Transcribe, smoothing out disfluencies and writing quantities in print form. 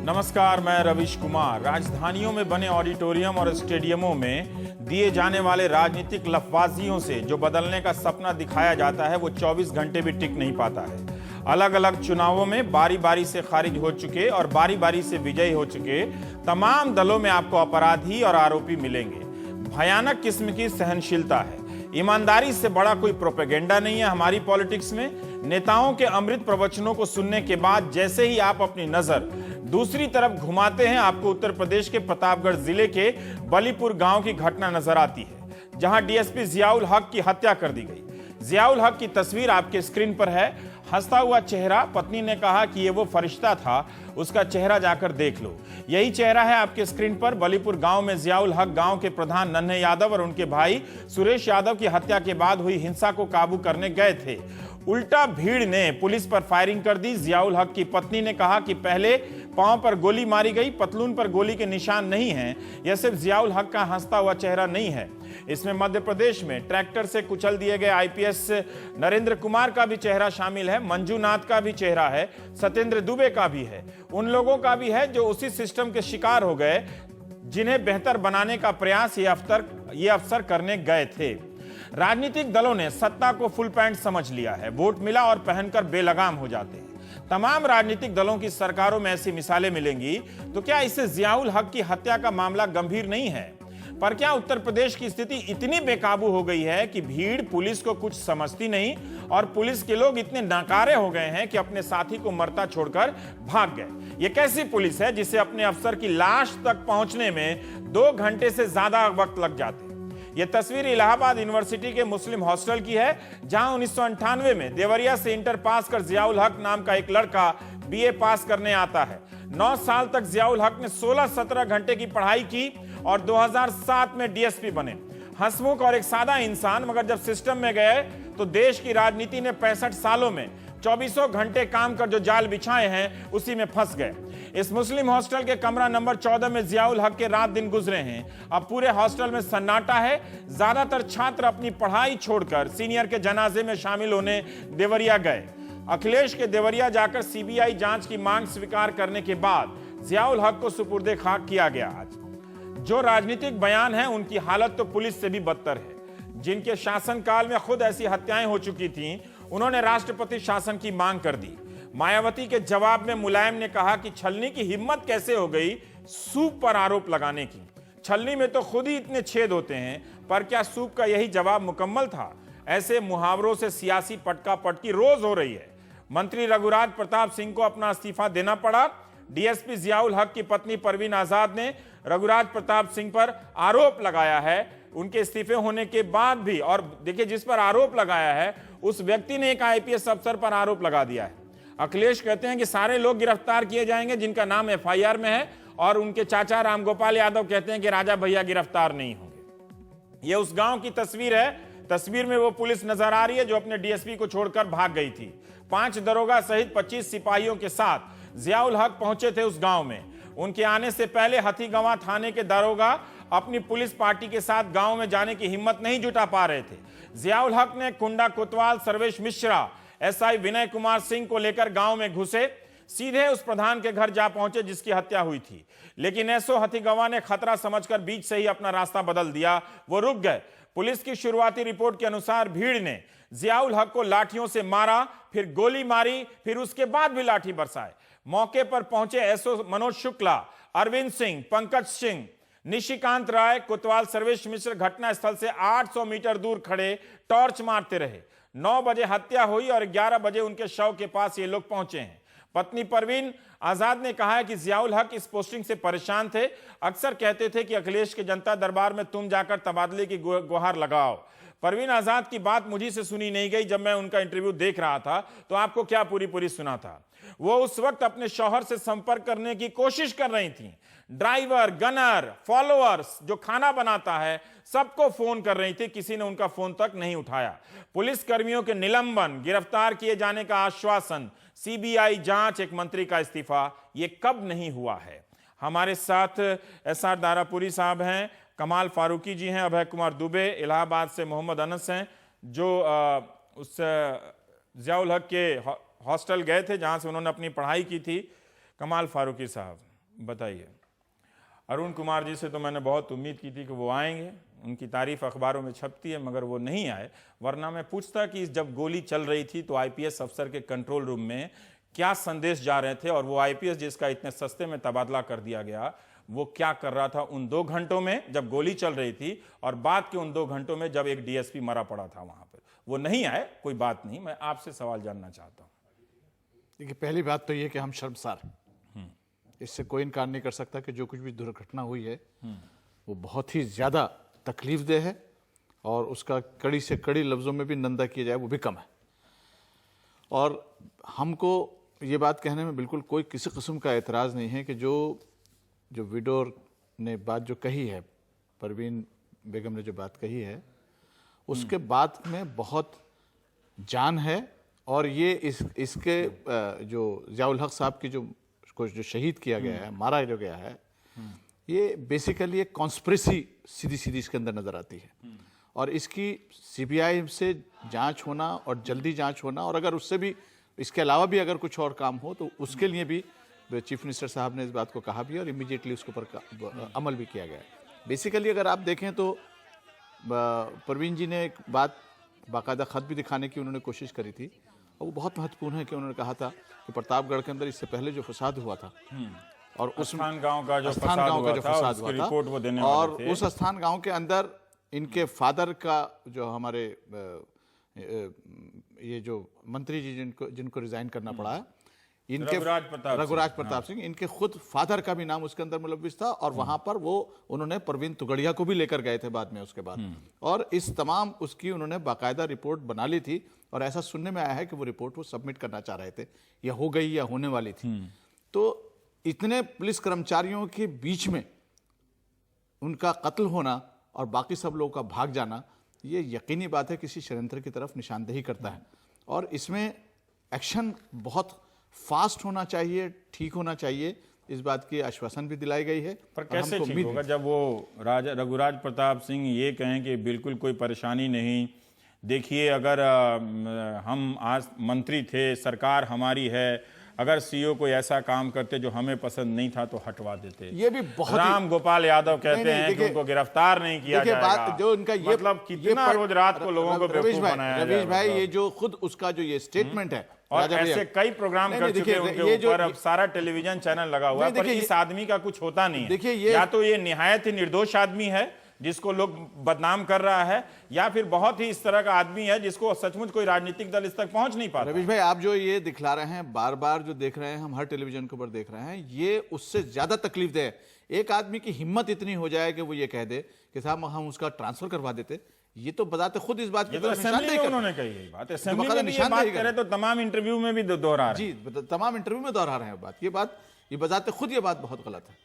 नमस्कार, मैं रविश कुमार। राजधानियों में बने ऑडिटोरियम और स्टेडियमों में दिए जाने वाले राजनीतिक लफबाजियों से जो बदलने का सपना दिखाया जाता है वो 24 घंटे भी टिक नहीं पाता है। अलग अलग चुनावों में बारी बारी से खारिज हो चुके और बारी बारी से विजयी हो चुके तमाम दलों में आपको अपराधी और आरोपी मिलेंगे। भयानक किस्म की सहनशीलता है। ईमानदारी से बड़ा कोई प्रोपेगेंडा नहीं है हमारी पॉलिटिक्स में। नेताओं के अमृत प्रवचनों को सुनने के बाद जैसे ही आप अपनी नजर दूसरी तरफ घुमाते हैं, आपको उत्तर प्रदेश के प्रतापगढ़ जिले के बलीपुर गांव की घटना नजर आती है, जहां डीएसपी जियाउल हक की हत्या कर दी गई। जियाउल हक की तस्वीर आपके स्क्रीन पर है। हंसता हुआ चेहरा। पत्नी ने कहा कि ये वो फरिश्ता था, उसका चेहरा जाकर देख लो। यही चेहरा है आपके स्क्रीन पर। बलीपुर गांव में जियाउल हक गांव के प्रधान नन्हे यादव और उनके भाई सुरेश यादव की हत्या के बाद हुई हिंसा को काबू करने गए थे। उल्टा भीड़ ने पुलिस पर फायरिंग कर दी। जियाउल हक की पत्नी ने कहा कि पहले पांव पर गोली मारी गई, पतलून पर गोली के निशान नहीं हैं। यह सिर्फ जियाउल हक का हंसता हुआ चेहरा नहीं है, इसमें मध्य प्रदेश में ट्रैक्टर से कुचल दिए गए आईपीएस नरेंद्र कुमार का भी चेहरा शामिल है, मंजूनाथ का भी चेहरा है, सत्येंद्र दुबे का भी है, उन लोगों का भी है जो उसी सिस्टम के शिकार हो गए जिन्हें बेहतर बनाने का प्रयास ये अफसर करने गए थे। राजनीतिक दलों ने सत्ता को फुल पैंट समझ लिया है। वोट मिला और पहनकर बेलगाम हो जाते हैं। तमाम राजनीतिक दलों की सरकारों में ऐसी मिसालें मिलेंगी। तो क्या इससे जियाउल हक की हत्या का मामला गंभीर नहीं है? पर क्या उत्तर प्रदेश की स्थिति इतनी बेकाबू हो गई है कि भीड़ पुलिस को कुछ समझती नहीं और पुलिस के लोग इतने नाकारे हो गए हैं कि अपने साथी को मरता छोड़कर भाग गए? ये कैसी पुलिस है जिसे अपने अफसर की लाश तक पहुंचने में 2 घंटे से ज्यादा वक्त लग जाते? यह तस्वीर इलाहाबाद यूनिवर्सिटी के मुस्लिम हॉस्टल की है, जहां 1998 में देवरिया से इंटर पास कर जियाउल हक नाम का एक लड़का बीए पास करने आता है। 9 साल तक जियाउल हक ने 16-17 घंटे की पढ़ाई की और 2007 में डीएसपी बने। हंसमुख और एक सादा इंसान, मगर जब सिस्टम में गए तो देश की राजनीति ने 65 सालों में 24 घंटे काम कर जो जाल बिछाए हैं उसी में फंस गए। इस मुस्लिम हॉस्टल के कमरा नंबर 14 में जियाउल हक के रात दिन गुजरे हैं। अब पूरे हॉस्टल में सन्नाटा है। ज्यादातर छात्र अपनी पढ़ाई छोड़कर सीनियर के जनाजे में शामिल होने देवरिया गए। अखिलेश के देवरिया जाकर सीबीआई जांच की मांग स्वीकार करने के बाद जियाउल हक को सुपुर्दे खाक किया गया। आज जो राजनीतिक बयान है उनकी हालत तो पुलिस से भी बदतर है। जिनके शासनकाल में खुद ऐसी हत्याएं हो चुकी थीं, उन्होंने राष्ट्रपति शासन की मांग कर दी। मायावती के जवाब में मुलायम ने कहा कि छलनी की हिम्मत कैसे हो गई सूप पर आरोप लगाने की? छलनी में तो खुद ही इतने छेद होते हैं, पर क्या सूप का यही जवाब मुकम्मल था? ऐसे मुहावरों से सियासी पटका पटकी रोज हो रही है। मंत्री रघुराज प्रताप सिंह को अपना इस्तीफा देना पड़ा। डीएसपी जियाउल हक की पत्नी परवीन आजाद ने रघुराज प्रताप सिंह पर आरोप लगाया है उनके इस्तीफे होने के बाद भी। और देखिए, जिस पर आरोप लगाया है उस व्यक्ति ने एक आईपीएस अफसर पर आरोप लगा दिया है। अखिलेश कहते हैं कि सारे लोग गिरफ्तार किए जाएंगे जिनका नाम एफआईआर में है, और उनके चाचा रामगोपाल यादव कहते हैं कि राजा भैया गिरफ्तार नहीं होंगे। यह उस गांव की तस्वीर है। तस्वीर में वो पुलिस नजर आ रही है जो अपने डीएसपी को छोड़कर भाग गई थी। 5 दरोगा सहित 25 सिपाहियों के साथ जियाउल हक पहुंचे थे उस गांव में। उनके आने से पहले हथीगवां थाने के दरोगा अपनी पुलिस पार्टी के साथ गांव में जाने की हिम्मत नहीं जुटा पा रहे थे। जियाउल हक ने कुंडा कोतवाल सर्वेश मिश्रा, एसआई विनय कुमार सिंह को लेकर गांव में घुसे। सीधे उस प्रधान के घर जा पहुंचे जिसकी हत्या हुई थी। लेकिन एसओ हथीगवां ने खतरा समझकर बीच से ही अपना रास्ता बदल दिया। वो रुक गए। पुलिस की शुरुआती रिपोर्ट के अनुसार भीड़ ने जियाउल हक को लाठियों से मारा, फिर गोली मारी, फिर उसके बाद भी लाठी बरसाए। मौके पर पहुंचे एसओ मनोज शुक्ला, अरविंद सिंह, पंकज सिंह, निशिकांत राय, कोतवाल सर्वेश मिश्र घटनास्थल से 800 मीटर दूर खड़े टॉर्च मारते रहे। 9 बजे हत्या हुई और 11 बजे उनके शव के पास ये लोग पहुंचे हैं। पत्नी परवीन आजाद ने कहा है कि जियाउल हक इस पोस्टिंग से परेशान थे। अक्सर कहते थे कि अखिलेश के जनता दरबार में तुम जाकर तबादले की गुहार लगाओ। परवीन आजाद की बात मुझी से सुनी नहीं गई। जब मैं उनका इंटरव्यू देख रहा था तो आपको क्या पूरी सुना था। वो उस वक्त अपने शौहर से संपर्क करने की कोशिश कर रही थी। ड्राइवर, गनर, फॉलोअर्स, जो खाना बनाता है, सबको फोन कर रही थी। किसी ने उनका फोन तक नहीं उठाया। पुलिस कर्मियों के निलंबन, गिरफ्तार किए जाने का आश्वासन, सीबीआई जांच, एक मंत्री का इस्तीफा, ये कब नहीं हुआ है? हमारे साथ एसआर दारापुरी साहब हैं, कमाल फारूकी जी हैं, अभय कुमार दुबे, इलाहाबाद से मोहम्मद अनस हैं जो उस जियाउल हक के हॉस्टल गए थे जहां से उन्होंने अपनी पढ़ाई की थी। कमाल फारूकी साहब, बताइए। अरुण कुमार जी से तो मैंने बहुत उम्मीद की थी कि वो आएंगे, उनकी तारीफ अखबारों में छपती है, मगर वो नहीं आए। वरना मैं पूछता कि जब गोली चल रही थी तो आईपीएस अफसर के कंट्रोल रूम में क्या संदेश जा रहे थे, और वो आईपीएस जिसका इतने सस्ते में तबादला कर दिया गया, वो क्या कर रहा था उन 2 घंटों में जब गोली चल रही थी, और बाद के उन 2 घंटों में जब एक डीएसपी मरा पड़ा था वहां पर। वो नहीं आए, कोई बात नहीं, मैं आपसे सवाल जानना चाहता हूं। देखिए, पहली बात तो ये कि हम शर्मसार हैं। इससे कोई इनकार नहीं कर सकता कि जो कुछ भी दुर्घटना हुई है वो बहुत ही ज़्यादा तकलीफदेह है, और उसका कड़ी से कड़ी लफ्ज़ों में भी निंदा किया जाए वो भी कम है। और हमको ये बात कहने में बिल्कुल कोई किसी किस्म का एतराज़ नहीं है कि जो विडोर ने बात जो कही है, परवीन बेगम ने जो बात कही है, उसके बाद में बहुत जान है। और ये इसके जो ज़ियाउल हक साहब की जो शहीद किया गया है, मारा जो गया है, ये बेसिकली एक कॉन्स्पिरेसी सीधी इसके अंदर नज़र आती है। और इसकी सीबीआई से जांच होना और जल्दी जांच होना, और अगर उससे भी इसके अलावा भी अगर कुछ और काम हो तो उसके लिए भी चीफ मिनिस्टर साहब ने इस बात को कहा भी और इमीडिएटली उसके ऊपर अमल भी किया गया है। बेसिकली अगर आप देखें तो परवीन जी ने एक बात बाकायदा ख़त भी दिखाने की उन्होंने कोशिश करी थी, और वो बहुत महत्वपूर्ण है कि उन्होंने कहा था कि प्रतापगढ़ के अंदर इससे पहले जो फसाद हुआ था, और उस स्थान गांव का जो फसाद हुआ था, और उस स्थान गांव के अंदर इनके फादर का जो हमारे ये जो मंत्री जी जिनको रिजाइन करना पड़ा है, इनके रघुराज प्रताप सिंह, इनके खुद फादर का भी नाम उसके अंदर मुलव्विस था। और वहां पर वो उन्होंने परवीन तुगड़िया को भी लेकर गए थे बाद में उसके बाद, और इस तमाम उसकी उन्होंने बाकायदा रिपोर्ट बना ली थी। और ऐसा सुनने में आया है कि वो रिपोर्ट वो सबमिट करना चाह रहे थे, या हो गई या होने वाली थी। तो इतने पुलिस कर्मचारियों के बीच में उनका कत्ल होना और बाकी सब लोगों का भाग जाना, ये यकीनी बात है किसी षड्यंत्र की तरफ निशानदेही करता है। और इसमें एक्शन बहुत फास्ट होना चाहिए, ठीक होना चाहिए, इस बात की आश्वासन भी दिलाई गई है। पर कैसे ठीक होगा जब वो रघुराज प्रताप सिंह ये कहें कि बिल्कुल कोई परेशानी नहीं, देखिए अगर हम आज मंत्री थे, सरकार हमारी है, अगर सीईओ कोई ऐसा काम करते जो हमें पसंद नहीं था तो हटवा देते। ये भी बहुत राम गोपाल यादव कहते हैं कि उनको गिरफ्तार नहीं किया जाएगा। जो उनका ये मतलब कितना रोज रात को लोगों को बेवकूफ बनाया जाएगा। रवीश भाई, ये जो खुद उसका जो ये स्टेटमेंट है, और ऐसे कई प्रोग्राम कर चुके हैं उनके ऊपर, अब सारा टेलीविजन चैनल लगा हुआ है, पर इस आदमी का कुछ होता नहीं है। देखिए, या तो ये निहायत ही निर्दोष आदमी है जिसको लोग बदनाम कर रहा है, या फिर बहुत ही इस तरह का आदमी है जिसको सचमुच कोई राजनीतिक दल इस तक पहुंच नहीं पाता। रवीश भाई, आप जो ये दिखला रहे हैं, बार बार जो देख रहे हैं, हम हर टेलीविजन के ऊपर देख रहे हैं, ये उससे ज्यादा तकलीफदेह है। एक आदमी की हिम्मत इतनी हो जाए कि वो ये कह दे कि साहब हम उसका ट्रांसफर करवा देते, ये तो बताते खुद इस बात की उन्होंने कही बात, असेंबली में भी ये बात करे तो तमाम इंटरव्यू में भी दोहरा रहे हैं। जी, तमाम इंटरव्यू में दोहरा रहे हैं बात। ये बताते खुद ये बात बहुत गलत है।